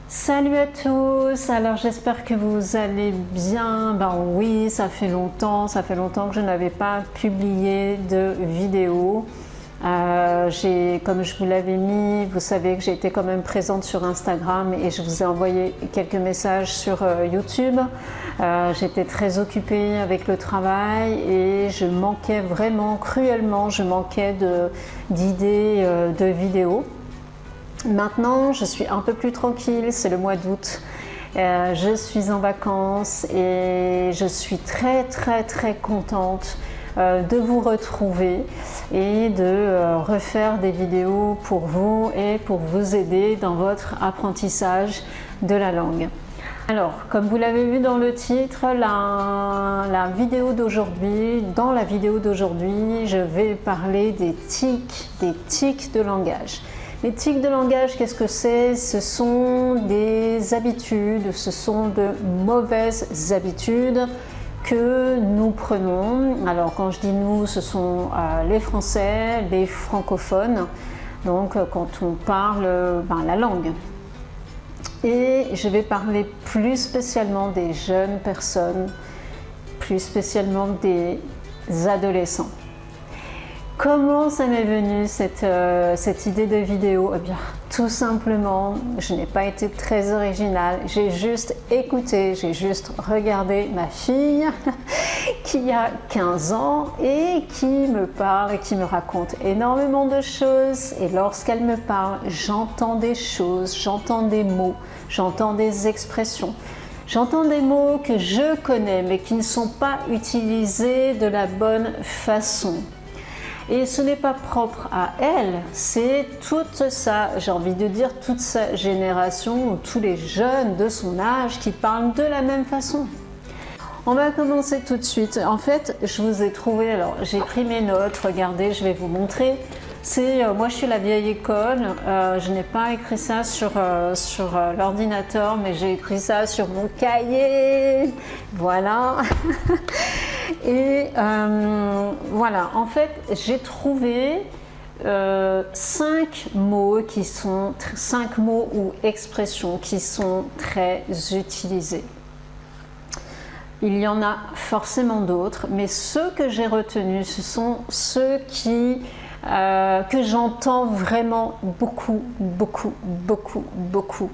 Salut à tous, alors j'espère que vous allez bien. Ben oui, ça fait longtemps que je n'avais pas publié de vidéo. Comme je vous l'avais mis, vous savez que j'ai été quand même présente sur Instagram et je vous ai envoyé quelques messages sur YouTube. J'étais très occupée avec le travail et je manquais vraiment cruellement, d'idées de vidéos. Maintenant, je suis un peu plus tranquille, c'est le mois d'août. Je suis en vacances et je suis très contente de vous retrouver et de refaire des vidéos pour vous et pour vous aider dans votre apprentissage de la langue. Alors, comme vous l'avez vu dans le titre, dans la vidéo d'aujourd'hui, je vais parler des tics de langage. Les tics de langage, qu'est-ce que c'est? Ce sont des habitudes, ce sont de mauvaises habitudes que nous prenons. Alors quand je dis nous, ce sont les Français, les francophones, donc quand on parle la langue. Et je vais parler plus spécialement des jeunes personnes, plus spécialement des adolescents. Comment ça m'est venu cette idée de vidéo? Eh bien, tout simplement, je n'ai pas été très originale. J'ai juste écouté, j'ai juste regardé ma fille qui a 15 ans et qui me parle et qui me raconte énormément de choses. Et lorsqu'elle me parle, j'entends des choses, j'entends des mots, j'entends des expressions. J'entends des mots que je connais mais qui ne sont pas utilisés de la bonne façon. Et ce n'est pas propre à elle, c'est toute sa, j'ai envie de dire, toute sa génération, ou tous les jeunes de son âge qui parlent de la même façon. On va commencer tout de suite. En fait, je vous ai trouvé, alors j'ai pris mes notes, regardez, je vais vous montrer. Moi je suis la vieille école, je n'ai pas écrit ça sur l'ordinateur, mais j'ai écrit ça sur mon cahier, voilà. Et voilà, en fait j'ai trouvé 5 mots ou expressions qui sont très utilisés. Il y en a forcément d'autres, mais ceux que j'ai retenus, ce sont ceux que j'entends vraiment beaucoup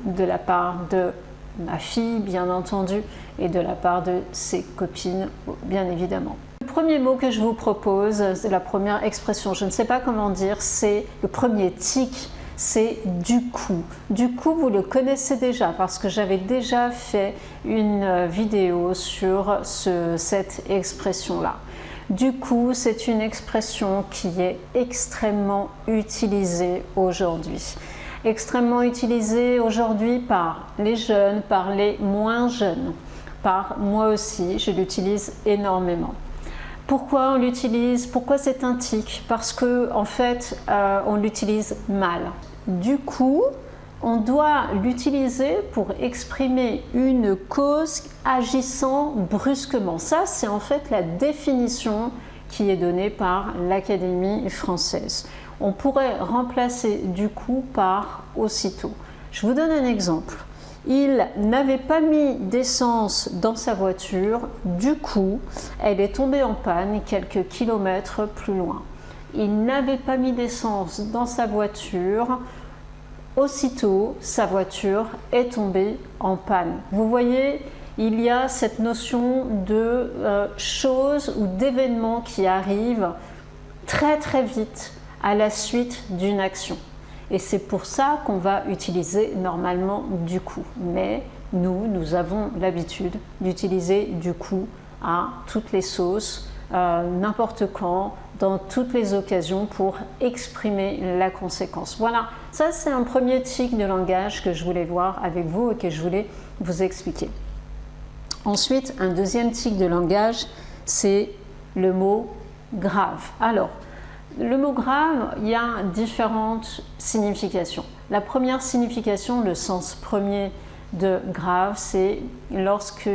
de la part de ma fille, bien entendu, et de la part de ses copines, bien évidemment. Le premier mot que je vous propose, c'est la première expression, je ne sais pas comment dire, c'est le premier tic, c'est du coup. Du coup, vous le connaissez déjà parce que j'avais déjà fait une vidéo sur cette expression-là. Du coup, c'est une expression qui est extrêmement utilisée aujourd'hui. Extrêmement utilisée aujourd'hui par les jeunes, par les moins jeunes, par moi aussi, je l'utilise énormément. Pourquoi on l'utilise? Pourquoi c'est un tic? Parce que en fait, on l'utilise mal. Du coup, on doit l'utiliser pour exprimer une cause agissant brusquement. Ça, c'est en fait la définition qui est donnée par l'Académie française. On pourrait remplacer du coup par aussitôt. Je vous donne un exemple. Il n'avait pas mis d'essence dans sa voiture, du coup, elle est tombée en panne quelques kilomètres plus loin. Il n'avait pas mis d'essence dans sa voiture, aussitôt, sa voiture est tombée en panne. Vous voyez, il y a cette notion de choses ou d'événements qui arrivent très vite à la suite d'une action. Et c'est pour ça qu'on va utiliser normalement du coup. Mais nous avons l'habitude d'utiliser du coup à toutes les sauces, n'importe quand, dans toutes les occasions pour exprimer la conséquence. Voilà, ça c'est un premier tic de langage que je voulais voir avec vous et que je voulais vous expliquer. Ensuite, un deuxième tic de langage, c'est le mot grave. Alors, le mot grave, il y a différentes significations. La première signification, le sens premier de grave, c'est lorsque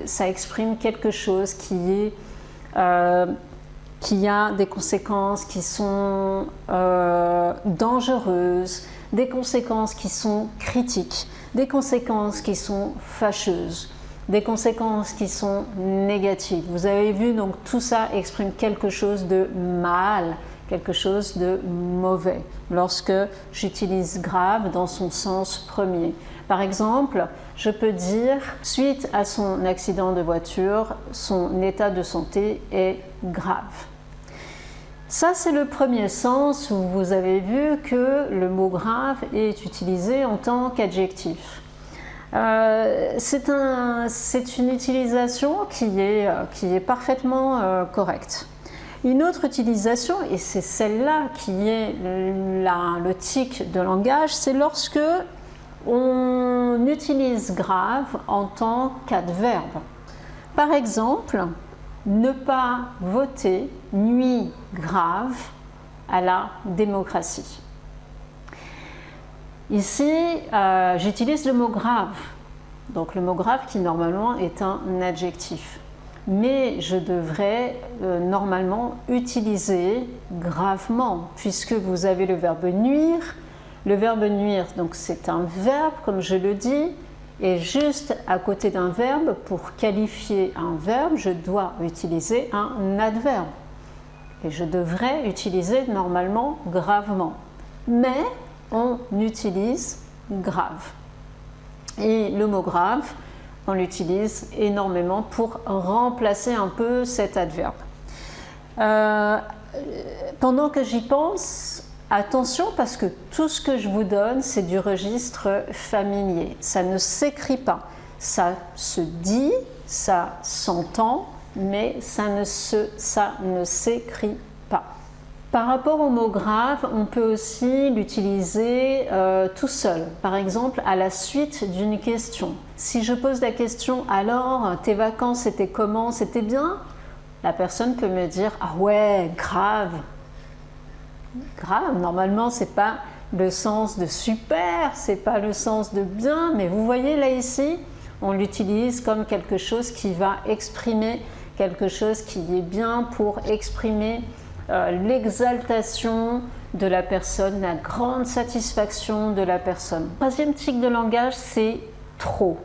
ça exprime quelque chose qui a des conséquences qui sont dangereuses, des conséquences qui sont critiques. des conséquences qui sont fâcheuses, des conséquences qui sont négatives. Vous avez vu, donc tout ça exprime quelque chose de mal, quelque chose de mauvais, lorsque j'utilise grave dans son sens premier. Par exemple, je peux dire, suite à son accident de voiture, son état de santé est grave. Ça, c'est le premier sens où vous avez vu que le mot grave est utilisé en tant qu'adjectif. C'est une utilisation qui est parfaitement correcte. Une autre utilisation, et c'est celle-là qui est le tic de langage, c'est lorsque on utilise grave en tant qu'adverbe. Par exemple, ne pas voter nuit grave à la démocratie. Ici, j'utilise le mot grave, donc le mot grave qui normalement est un adjectif. Mais je devrais normalement utiliser gravement, puisque vous avez le verbe nuire. Le verbe nuire, donc c'est un verbe, comme je le dis, et juste à côté d'un verbe, pour qualifier un verbe, je dois utiliser un adverbe. Et je devrais utiliser normalement gravement. Mais on utilise grave. Et le mot grave, on l'utilise énormément pour remplacer un peu cet adverbe. Pendant que j'y pense, attention parce que tout ce que je vous donne, c'est du registre familier. Ça ne s'écrit pas. Ça se dit, ça s'entend, mais ça ne s'écrit pas. Par rapport au mot grave, on peut aussi l'utiliser tout seul. Par exemple, à la suite d'une question. Si je pose la question « Alors, tes vacances, c'était comment? C'était bien ?» La personne peut me dire « Ah ouais, grave !» Grave, normalement, ce n'est pas le sens de super, ce n'est pas le sens de bien, mais vous voyez là ici, on l'utilise comme quelque chose qui va exprimer quelque chose qui est bien pour exprimer l'exaltation de la personne, la grande satisfaction de la personne. Troisième tic de langage, c'est trop.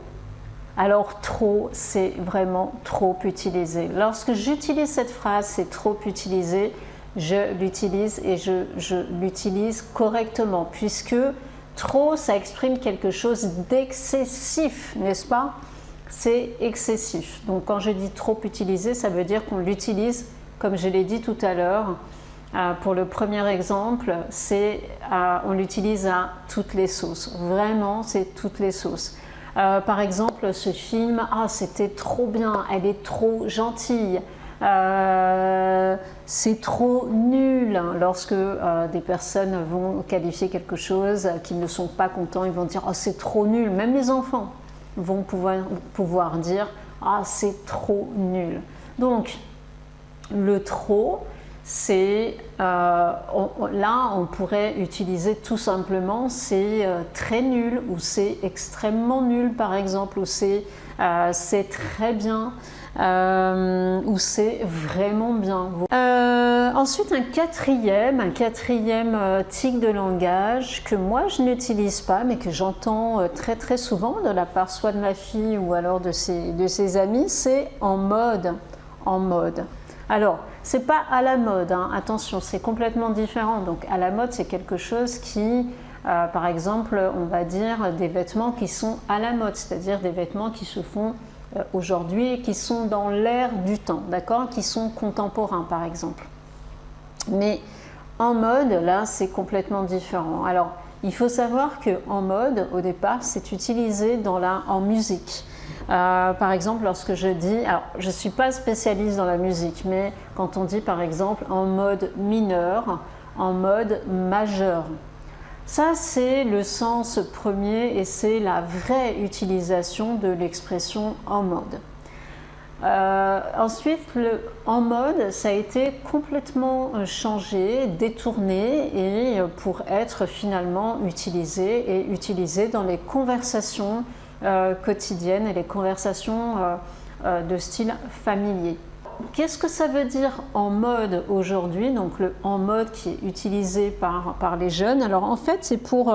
Alors trop, c'est vraiment trop utilisé. Lorsque j'utilise cette phrase, c'est trop utilisé, je l'utilise et je l'utilise correctement, puisque trop, ça exprime quelque chose d'excessif, n'est-ce pas? C'est excessif. Donc quand je dis trop utilisé, ça veut dire qu'on l'utilise, comme je l'ai dit tout à l'heure. Pour le premier exemple, on l'utilise à toutes les sauces. Vraiment, c'est toutes les sauces. Par exemple, ce film, c'était trop bien, elle est trop gentille. C'est trop nul. Lorsque des personnes vont qualifier quelque chose qu'ils ne sont pas contents, ils vont dire « c'est trop nul ». Même les enfants vont pouvoir dire « c'est trop nul ». Donc, le trop, c'est là on pourrait utiliser tout simplement c'est très nul ou c'est extrêmement nul par exemple, ou c'est très bien ou c'est vraiment bien. Ensuite un quatrième tic de langage que moi je n'utilise pas mais que j'entends très très souvent de la part soit de ma fille ou alors de ses amis, c'est en mode. Alors, c'est pas à la mode, hein. Attention, c'est complètement différent. Donc, à la mode, c'est quelque chose qui, par exemple, on va dire des vêtements qui sont à la mode, c'est-à-dire des vêtements qui se font aujourd'hui et qui sont dans l'air du temps, d'accord, qui sont contemporains, par exemple. Mais en mode, là, c'est complètement différent. Alors, il faut savoir que en mode, au départ, c'est utilisé en musique. Par exemple, lorsque je dis, alors je ne suis pas spécialiste dans la musique, mais quand on dit par exemple en mode mineur, en mode majeur, ça c'est le sens premier et c'est la vraie utilisation de l'expression en mode. Ensuite, le en mode, ça a été complètement changé, détourné et pour être finalement utilisé dans les conversations quotidiennes et les conversations de style familier. Qu'est-ce que ça veut dire en mode aujourd'hui? Donc le en mode qui est utilisé par les jeunes. Alors en fait c'est pour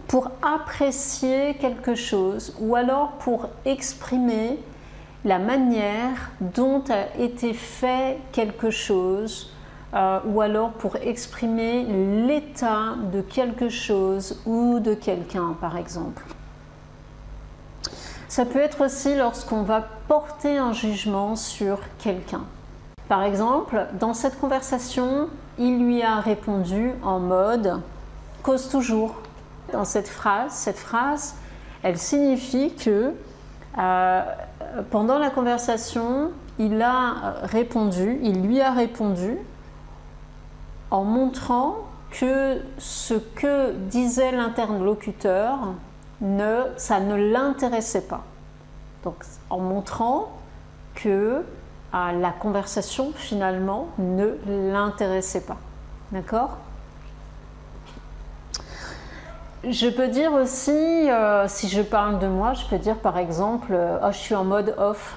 pour apprécier quelque chose ou alors pour exprimer la manière dont a été fait quelque chose ou alors pour exprimer l'état de quelque chose ou de quelqu'un, par exemple. Ça peut être aussi lorsqu'on va porter un jugement sur quelqu'un. Par exemple, dans cette conversation, il lui a répondu en mode « cause toujours ». Dans cette phrase, elle signifie que pendant la conversation, il lui a répondu en montrant que ce que disait l'interlocuteur, ça ne l'intéressait pas. Donc, en montrant que la conversation, finalement, ne l'intéressait pas. D'accord ? Je peux dire aussi, si je parle de moi, je peux dire par exemple, je suis en mode off.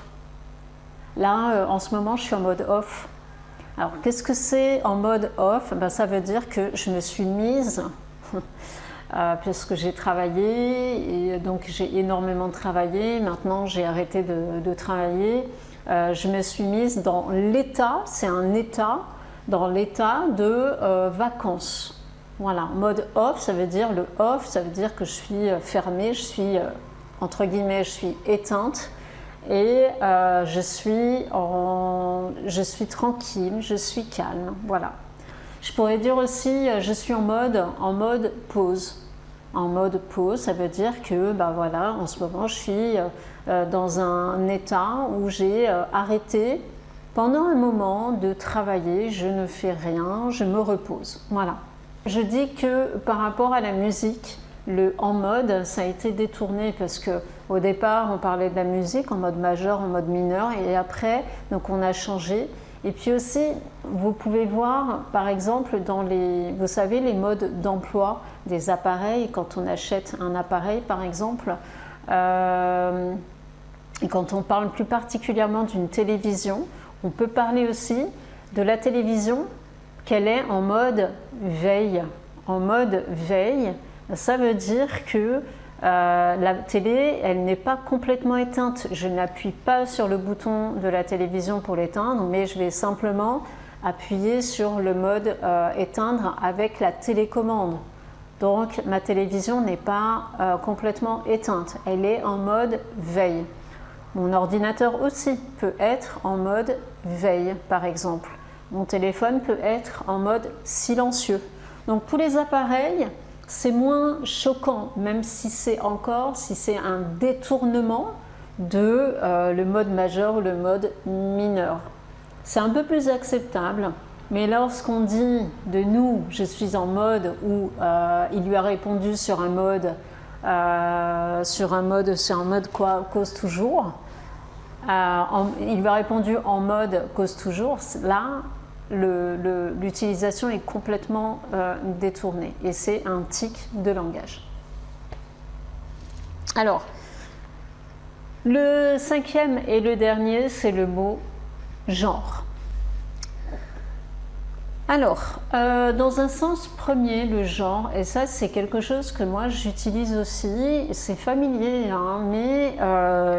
Là, en ce moment, je suis en mode off. Alors, qu'est-ce que c'est en mode off ? Ça veut dire que je me suis mise... puisque j'ai travaillé et donc j'ai énormément travaillé. Maintenant, j'ai arrêté de travailler. Je me suis mise dans l'état, c'est un état, dans l'état de vacances. Voilà, mode off, ça veut dire que je suis fermée, je suis entre guillemets, je suis éteinte et je suis tranquille, je suis calme. Voilà. Je pourrais dire aussi, je suis en mode pause. En mode pause, ça veut dire que, voilà, en ce moment, je suis dans un état où j'ai arrêté pendant un moment de travailler, je ne fais rien, je me repose. Voilà. Je dis que par rapport à la musique, le en mode, ça a été détourné parce que au départ, on parlait de la musique en mode majeur, en mode mineur, et après, donc on a changé. Et puis aussi, vous pouvez voir, par exemple, vous savez, les modes d'emploi des appareils, quand on achète un appareil, par exemple, et quand on parle plus particulièrement d'une télévision, on peut parler aussi de la télévision qu'elle est en mode veille. En mode veille, ça veut dire que la télé, elle n'est pas complètement éteinte. Je n'appuie pas sur le bouton de la télévision pour l'éteindre, mais je vais simplement appuyer sur le mode éteindre avec la télécommande. Donc ma télévision n'est pas complètement éteinte, elle est en mode veille. Mon ordinateur aussi peut être en mode veille, par exemple. Mon téléphone peut être en mode silencieux. Donc pour les appareils, c'est moins choquant, même si c'est un détournement de le mode majeur ou le mode mineur. C'est un peu plus acceptable, mais lorsqu'on dit de nous, je suis en mode où il lui a répondu sur un mode quoi, cause toujours, il lui a répondu en mode cause toujours, là, l'utilisation est complètement détournée et c'est un tic de langage. Alors, le cinquième et le dernier, c'est le mot genre. Alors, dans un sens premier, le genre, et ça c'est quelque chose que moi j'utilise aussi, c'est familier, hein, mais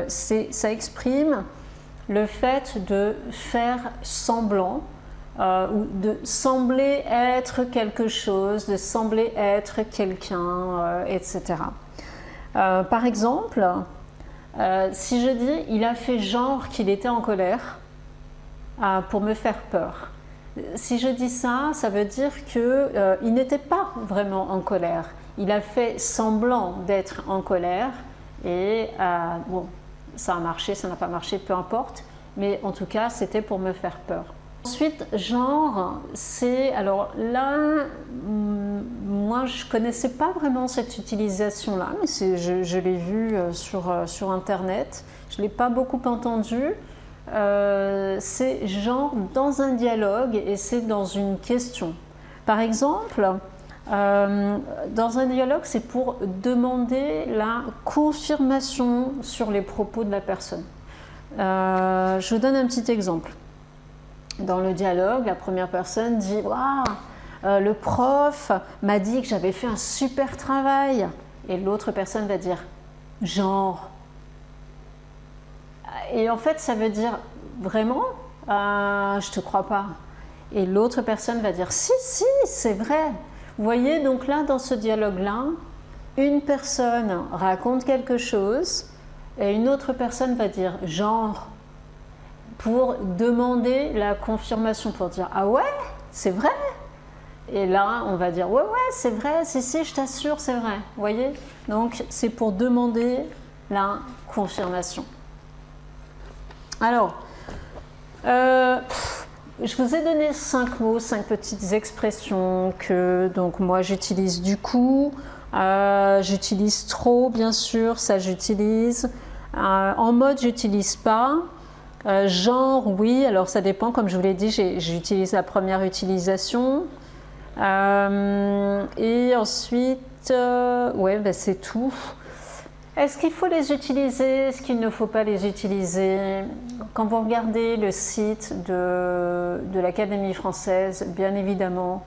ça exprime le fait de faire semblant, ou de sembler être quelque chose, de sembler être quelqu'un, etc. Par exemple, si je dis « il a fait genre qu'il était en colère pour me faire peur », si je dis ça, ça veut dire qu'il n'était pas vraiment en colère. Il a fait semblant d'être en colère et bon, ça a marché, ça n'a pas marché, peu importe, mais en tout cas, c'était pour me faire peur. Ensuite, genre, c'est... Alors là, moi, je ne connaissais pas vraiment cette utilisation-là, mais je l'ai vue sur Internet. Je ne l'ai pas beaucoup entendu. C'est genre dans un dialogue et c'est dans une question. Par exemple, dans un dialogue, c'est pour demander la confirmation sur les propos de la personne. Je vous donne un petit exemple. Dans le dialogue, la première personne dit « Waouh, le prof m'a dit que j'avais fait un super travail. Et l'autre personne va dire genre. Et en fait, ça veut dire vraiment, je te crois pas. Et l'autre personne va dire si, si, c'est vrai. Vous voyez, donc là, dans ce dialogue-là, une personne raconte quelque chose et une autre personne va dire genre pour demander la confirmation, pour dire ah ouais, c'est vrai. Et là, on va dire ouais, ouais, c'est vrai, si, si, je t'assure, c'est vrai. Vous voyez? Donc, c'est pour demander la confirmation. Alors, je vous ai donné 5 mots, 5 petites expressions que donc moi j'utilise du coup. J'utilise trop, bien sûr, ça j'utilise. En mode, j'utilise pas. Genre, oui, alors ça dépend, comme je vous l'ai dit, j'utilise la première utilisation. Et ensuite, ouais, ben c'est tout. Est-ce qu'il faut les utiliser? Est-ce qu'il ne faut pas les utiliser? Quand vous regardez le site de l'Académie française, bien évidemment,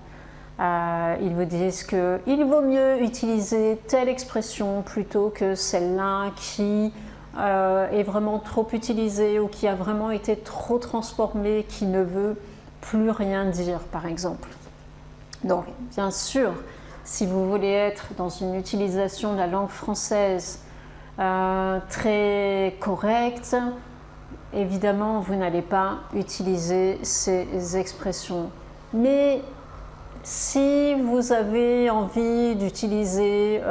ils vous disent qu'il vaut mieux utiliser telle expression plutôt que celle-là qui est vraiment trop utilisée ou qui a vraiment été trop transformée, qui ne veut plus rien dire, par exemple. Donc, bien sûr, si vous voulez être dans une utilisation de la langue française très correcte, évidemment, vous n'allez pas utiliser ces expressions. Mais si vous avez envie d'utiliser,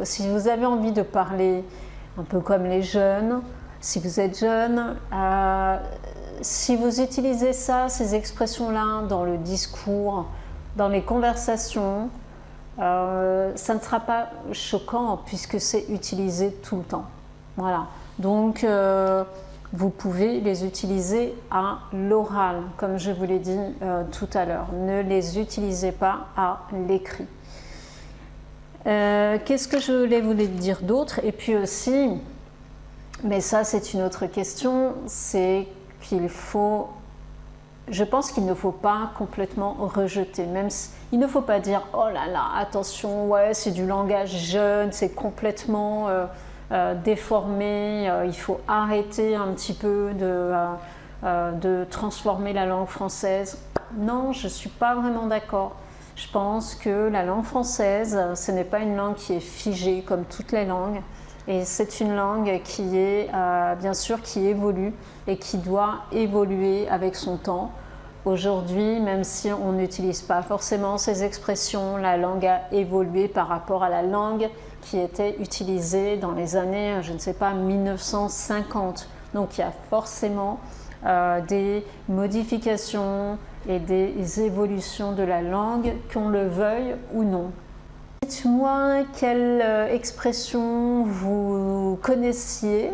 si vous avez envie de parler un peu comme les jeunes, si vous êtes jeune, si vous utilisez ça, ces expressions-là dans le discours, dans les conversations, ça ne sera pas choquant puisque c'est utilisé tout le temps. Voilà. Donc, vous pouvez les utiliser à l'oral, comme je vous l'ai dit tout à l'heure. Ne les utilisez pas à l'écrit. Qu'est-ce que je voulais vous dire d'autre? Et puis aussi, mais ça c'est une autre question, c'est qu'il faut... Je pense qu'il ne faut pas complètement rejeter, même si, il ne faut pas dire « Oh là là, attention, ouais, c'est du langage jeune, c'est complètement déformé, il faut arrêter un petit peu de transformer la langue française. » Non, je ne suis pas vraiment d'accord. Je pense que la langue française, ce n'est pas une langue qui est figée comme toutes les langues. Et c'est une langue qui est, bien sûr, qui évolue et qui doit évoluer avec son temps. Aujourd'hui, même si on n'utilise pas forcément ces expressions, la langue a évolué par rapport à la langue qui était utilisée dans les années, je ne sais pas, 1950. Donc il y a forcément des modifications et des évolutions de la langue, qu'on le veuille ou non. Dites-moi quelle expression vous connaissiez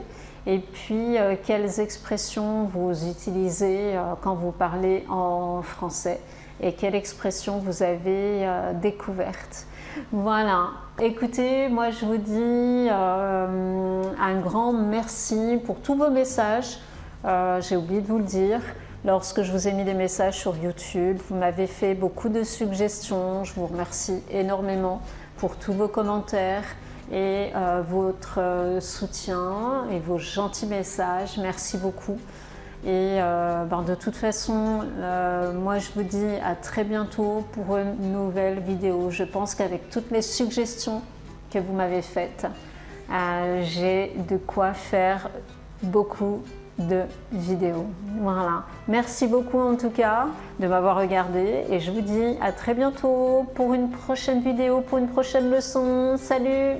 et puis quelles expressions vous utilisez quand vous parlez en français et quelle expression vous avez découverte. Voilà, écoutez, moi je vous dis un grand merci pour tous vos messages. J'ai oublié de vous le dire. Lorsque je vous ai mis des messages sur YouTube, vous m'avez fait beaucoup de suggestions. Je vous remercie énormément pour tous vos commentaires et votre soutien et vos gentils messages. Merci beaucoup. Et de toute façon, moi je vous dis à très bientôt pour une nouvelle vidéo. Je pense qu'avec toutes les suggestions que vous m'avez faites, j'ai de quoi faire beaucoup de vidéos. Voilà. Merci beaucoup en tout cas de m'avoir regardé et je vous dis à très bientôt pour une prochaine vidéo, pour une prochaine leçon. Salut!